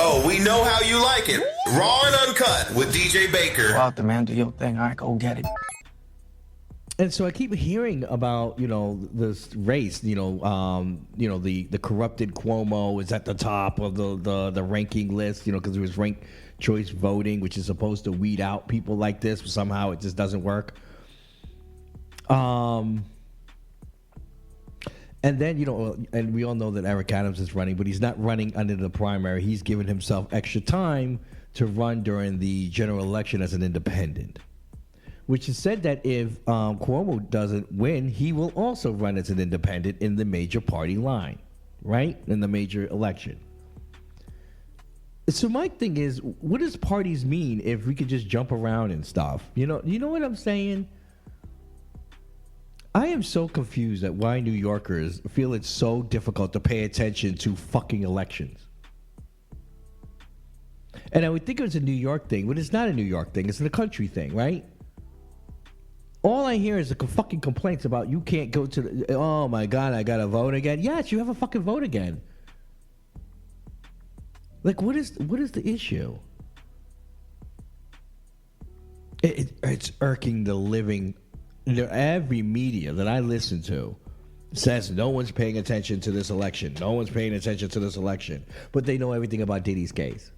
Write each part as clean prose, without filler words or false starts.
Oh, we know how you like it. Raw and uncut with DJ Baker. Go out there, man. Do your thing. All right, go get it. And so I keep hearing about, this race, the corrupted Cuomo is at the top of the ranking list, because there was ranked choice voting, which is supposed to weed out people like this, but somehow it just doesn't work. And then, and we all know that Eric Adams is running, but he's not running under the primary. He's given himself extra time to run during the general election as an independent, which is said that if Cuomo doesn't win, he will also run as an independent in the major party line, right? In the major election. So my thing is, what does parties mean if we could just jump around and stuff? You know what I'm saying? I am so confused at why New Yorkers feel it's so difficult to pay attention to fucking elections. And I would think it was a New York thing, but it's not a New York thing. It's a country thing, right? All I hear is the fucking complaints about you can't go to the, oh my God, I gotta vote again. Yes, you have a fucking vote again. Like, what is the issue? It's irking the living. Every media that I listen to says no one's paying attention to this election. No one's paying attention to this election. But they know everything about Diddy's case.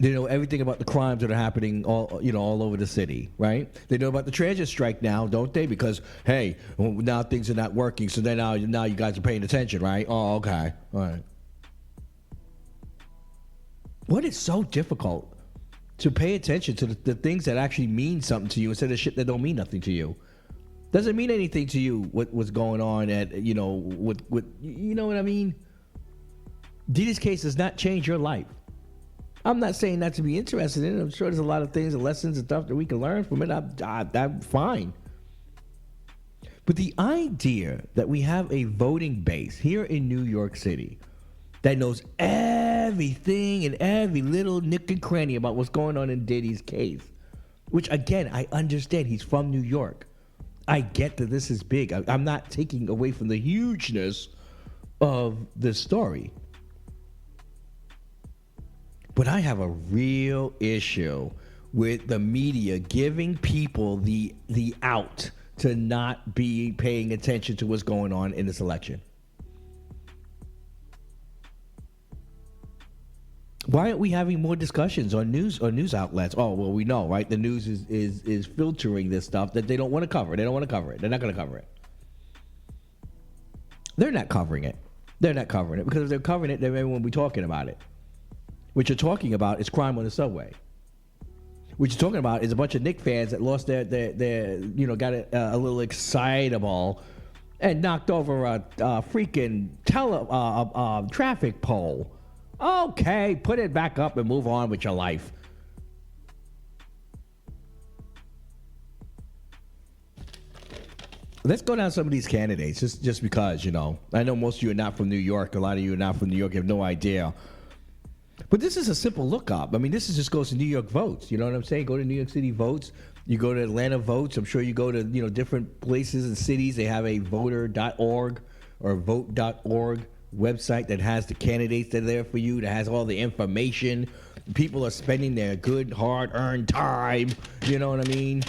They know everything about the crimes that are happening all over the city, right? They know about the transit strike now, don't they? Because, hey, now things are not working, so then now you guys are paying attention, right? Oh, okay. All right. What is so difficult to pay attention to the things that actually mean something to you instead of shit that don't mean nothing to you? Doesn't mean anything to you what's going on at, what you know what I mean? Diddy's case does not change your life. I'm not saying not to be interested in it. I'm sure there's a lot of things and lessons and stuff that we can learn from it. I'm fine. But the idea that we have a voting base here in New York City that knows everything and every little nook and cranny about what's going on in Diddy's case, which, again, I understand. He's from New York. I get that this is big. I'm not taking away from the hugeness of the story. But I have a real issue with the media giving people the out to not be paying attention to what's going on in this election. Why aren't we having more discussions on news outlets? Oh, well, we know, right? The news is filtering this stuff that they don't want to cover. They don't want to cover it. They're not going to cover it. They're not covering it. They're not covering it because if they're covering it, then everyone will be talking about it. What you're talking about is crime on the subway. What you're talking about is a bunch of Knicks fans that lost their got a little excitable and knocked over a freaking traffic pole. Okay, put it back up and move on with your life. Let's go down some of these candidates, just because, I know most of you are not from New York. A lot of you are not from New York. You have no idea. But this is a simple lookup. I mean, this just goes to New York votes. You know what I'm saying? Go to New York City votes. You go to Atlanta votes. I'm sure you go to, different places and cities. They have a voter.org or vote.org website that has the candidates that are there for you, that has all the information. People are spending their good, hard-earned time, you know what I mean,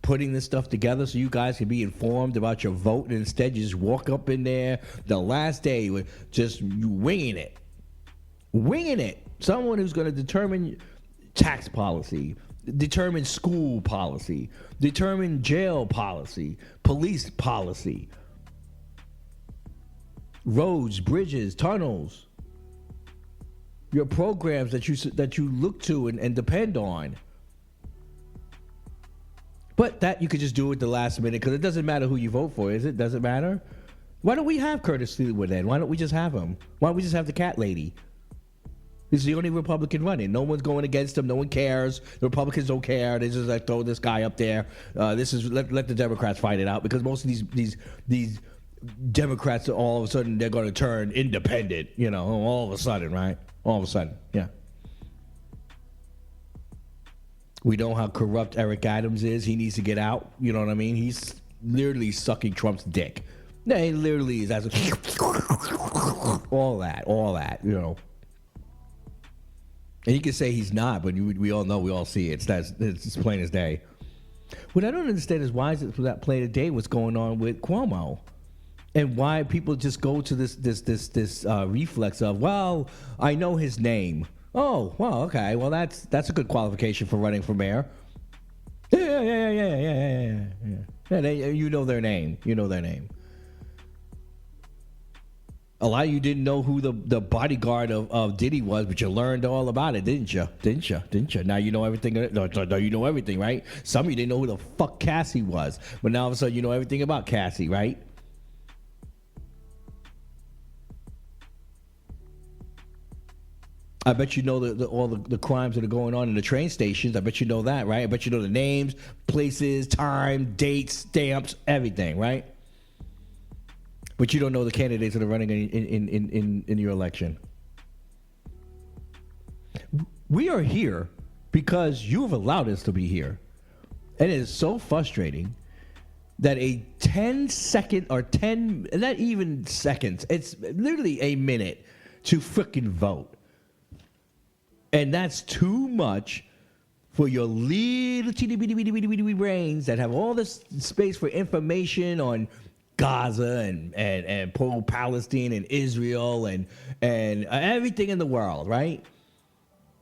putting this stuff together so you guys can be informed about your vote, and instead you just walk up in there the last day with just winging it. Someone who's going to determine tax policy, determine school policy, determine jail policy, police policy, roads, bridges, tunnels, your programs that you look to and depend on. But that you could just do at the last minute because it doesn't matter who you vote for, is it? Does it matter? Why don't we have Curtis Fleetwood then? Why don't we just have him? Why don't we just have the cat lady? He's the only Republican running. No one's going against him. No one cares. The Republicans don't care. They just throw this guy up there. Let the Democrats fight it out because most of these Democrats, all of a sudden, they're going to turn independent, all of a sudden, right? All of a sudden, yeah. We know how corrupt Eric Adams is. He needs to get out. You know what I mean? He's literally sucking Trump's dick. No, it literally is. That's all that, you know. And you can say he's not, but we all know, we all see it. It's plain as day. What I don't understand is why is it that plain as day what's going on with Cuomo, and why people just go to this reflex of, well, I know his name. Oh, well, okay, well that's a good qualification for running for mayor. Yeah. You know their name. A lot of you didn't know who the bodyguard of Diddy was, but you learned all about it, didn't you? Now you know everything. No, you know everything, right? Some of you didn't know who the fuck Cassie was, but now all of a sudden you know everything about Cassie, right? I bet you know all the crimes that are going on in the train stations. I bet you know that, right? I bet you know the names, places, time, dates, stamps, everything, right? But you don't know the candidates that are running in your election. We are here because you have allowed us to be here. And it is so frustrating that a 10-second or 10, not even seconds, it's literally a minute to frickin' vote. And that's too much for your little teeny bitty brains that have all this space for information on Gaza and pro-Palestine and Israel and everything in the world, right?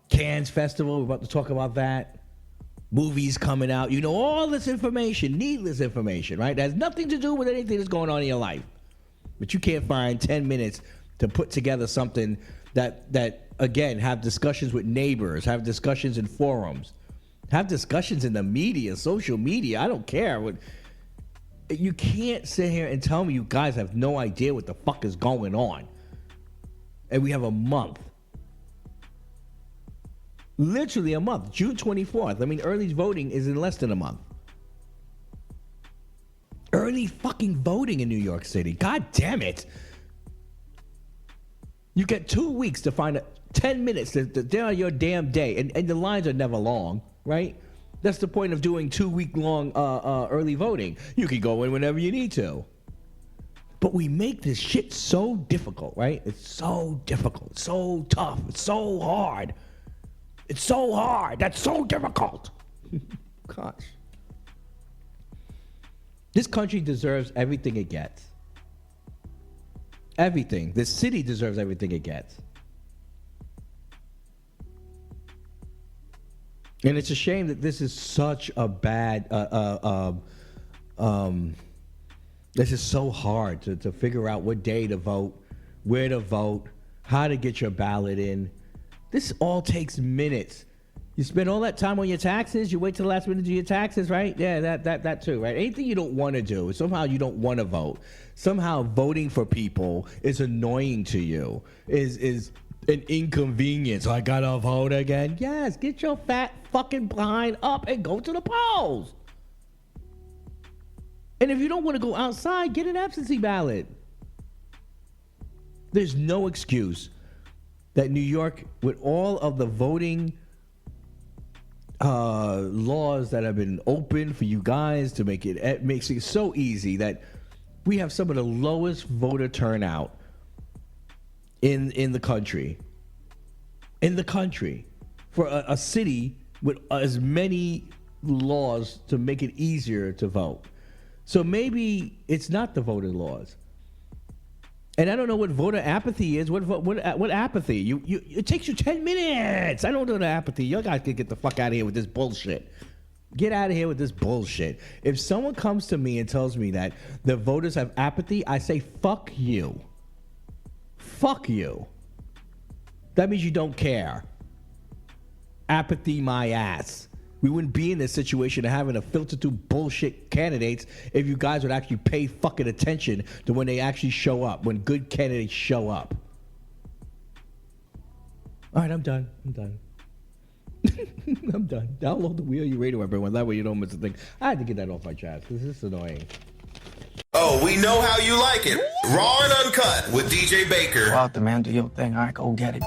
Cannes Festival, we're about to talk about that. Movies coming out. You know all this information, needless information, right? That has nothing to do with anything that's going on in your life. But you can't find 10 minutes to put together something that again, have discussions with neighbors, have discussions in forums, have discussions in the media, social media. I don't care. You can't sit here and tell me you guys have no idea what the fuck is going on. And we have a month. Literally a month. June 24th. I mean, early voting is in less than a month. Early fucking voting in New York City. God damn it. You get 2 weeks to find 10 minutes to on your damn day. And the lines are never long, right? That's the point of doing 2 week long early voting. You can go in whenever you need to. But we make this shit so difficult, right? It's so difficult. It's so tough. It's so hard. It's so hard. That's so difficult. Gosh. This country deserves everything it gets. Everything. This city deserves everything it gets. And it's a shame that this is such a bad, this is so hard to figure out what day to vote, where to vote, how to get your ballot in. This all takes minutes. You spend all that time on your taxes, you wait till the last minute to do your taxes, right? Yeah, that too, right? Anything you don't want to do, somehow you don't want to vote. Somehow voting for people is annoying to you, is an inconvenience. I gotta vote again. Yes, get your fat fucking behind up and go to the polls. And if you don't want to go outside, get an absentee ballot. There's no excuse that New York, with all of the voting laws that have been open for you guys to make it makes it so easy, that we have some of the lowest voter turnout in the country. In the country, for a city with as many laws to make it easier to vote. So maybe it's not the voter laws. And I don't know what voter apathy is. What apathy? It takes you 10 minutes. I don't know the apathy. You guys can get the fuck out of here with this bullshit. Get out of here with this bullshit. If someone comes to me and tells me that the voters have apathy, I say, fuck you. Fuck you. That means you don't care. Apathy my ass. We wouldn't be in this situation of having to filter through bullshit candidates if you guys would actually pay fucking attention to when they actually show up, when good candidates show up. All right, I'm done. I'm done. Download the Wheel You Radio, everyone. That way you don't miss a thing. I had to get that off my chest because this is annoying. Oh, we know how you like it. Raw and uncut with DJ Baker. Go out there, man. Do your thing. All right, go get it.